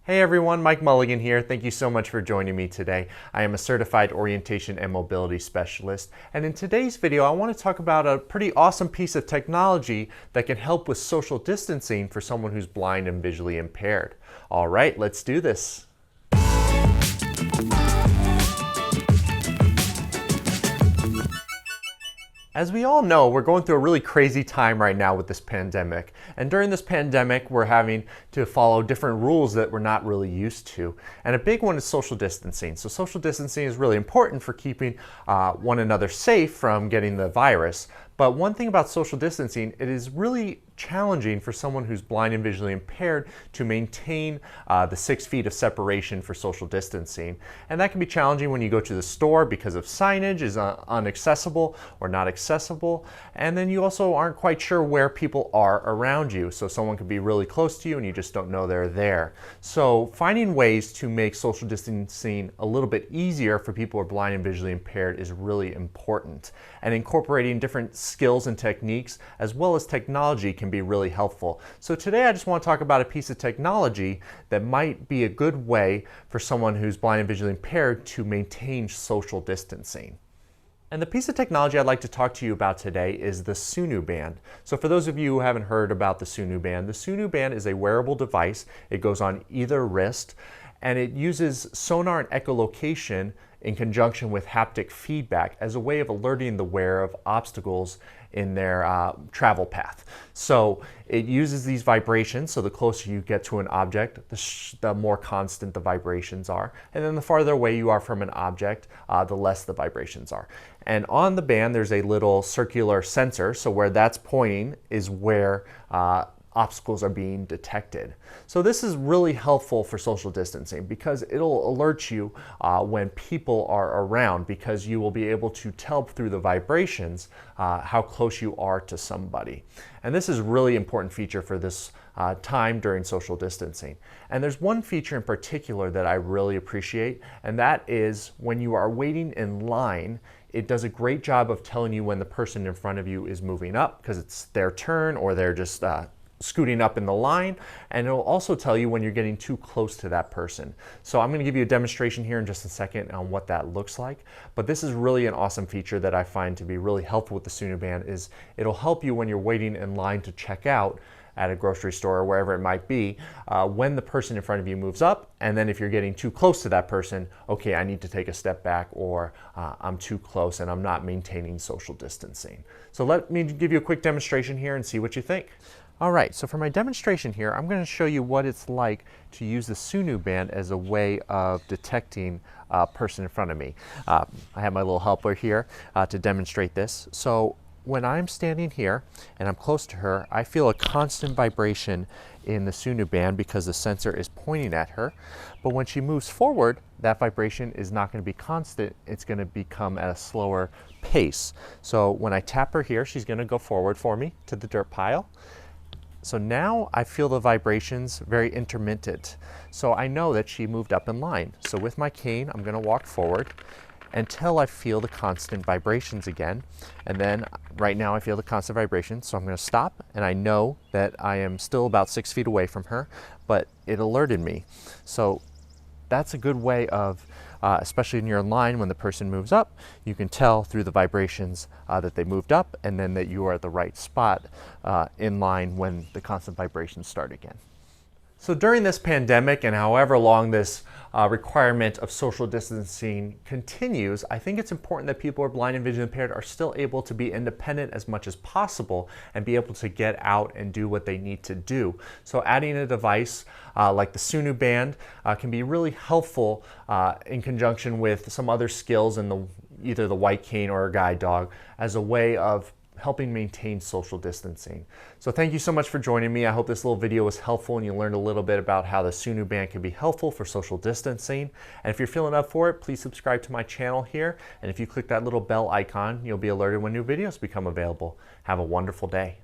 Hey everyone, Mike Mulligan here. Thank you so much for joining me today. I am a certified orientation and mobility specialist, and in today's video I want to talk about a pretty awesome piece of technology that can help with social distancing for someone who's blind and visually impaired. All right, let's do this. As we all know, we're going through a really crazy time right now with this pandemic. And during this pandemic, we're having to follow different rules that we're not really used to. And a big one is social distancing. So social distancing is really important for keeping one another safe from getting the virus. But one thing about social distancing, it is really challenging for someone who's blind and visually impaired to maintain the 6 feet of separation for social distancing. And that can be challenging when you go to the store because of signage is inaccessible or not accessible. And then you also aren't quite sure where people are around you. So someone could be really close to you and you just don't know they're there. So finding ways to make social distancing a little bit easier for people who are blind and visually impaired is really important. And incorporating different skills and techniques as well as technology can be really helpful. So today I just want to talk about a piece of technology that might be a good way for someone who's blind and visually impaired to maintain social distancing. And the piece of technology I'd like to talk to you about today is the SUNU Band. So for those of you who haven't heard about the SUNU Band is a wearable device. It goes on either wrist and it uses sonar and echolocation in conjunction with haptic feedback as a way of alerting the wearer of obstacles in their travel path. So it uses these vibrations, so the closer you get to an object, the more constant the vibrations are. And then the farther away you are from an object, the less the vibrations are. And on the band there's a little circular sensor, so where that's pointing is where obstacles are being detected. So this is really helpful for social distancing because it'll alert you when people are around, because you will be able to tell through the vibrations how close you are to somebody. And this is a really important feature for this time during social distancing. And there's one feature in particular that I really appreciate, and that is when you are waiting in line, it does a great job of telling you when the person in front of you is moving up because it's their turn or they're just scooting up in the line, and it'll also tell you when you're getting too close to that person. So I'm going to give you a demonstration here in just a second on what that looks like, but this is really an awesome feature that I find to be really helpful with the SUNU Band. Is it'll help you when you're waiting in line to check out at a grocery store or wherever it might be, when the person in front of you moves up, and then if you're getting too close to that person, okay, I need to take a step back, or I'm too close and I'm not maintaining social distancing. So let me give you a quick demonstration here and see what you think. All right, so for my demonstration here, I'm going to show you what it's like to use the SUNU Band as a way of detecting a person in front of me. I have my little helper here to demonstrate this. So when I'm standing here and I'm close to her, I feel a constant vibration in the SUNU Band because the sensor is pointing at her. But when she moves forward, that vibration is not going to be constant. It's going to become at a slower pace. So when I tap her here, she's going to go forward for me to the dirt pile. So now I feel the vibrations very intermittent. So I know that she moved up in line. So with my cane, I'm going to walk forward until I feel the constant vibrations again. And then right now I feel the constant vibrations. So I'm going to stop, and I know that I am still about 6 feet away from her, but it alerted me. So that's a good way of, especially when you're in line, when the person moves up, you can tell through the vibrations that they moved up, and then that you are at the right spot in line when the constant vibrations start again. So during this pandemic, and however long this requirement of social distancing continues, I think it's important that people who are blind and visually impaired are still able to be independent as much as possible and be able to get out and do what they need to do. So adding a device like the SUNU Band can be really helpful in conjunction with some other skills in either the white cane or a guide dog as a way of helping maintain social distancing. So thank you so much for joining me. I hope this little video was helpful and you learned a little bit about how the SUNU Band can be helpful for social distancing. And if you're feeling up for it, please subscribe to my channel here. And if you click that little bell icon, you'll be alerted when new videos become available. Have a wonderful day.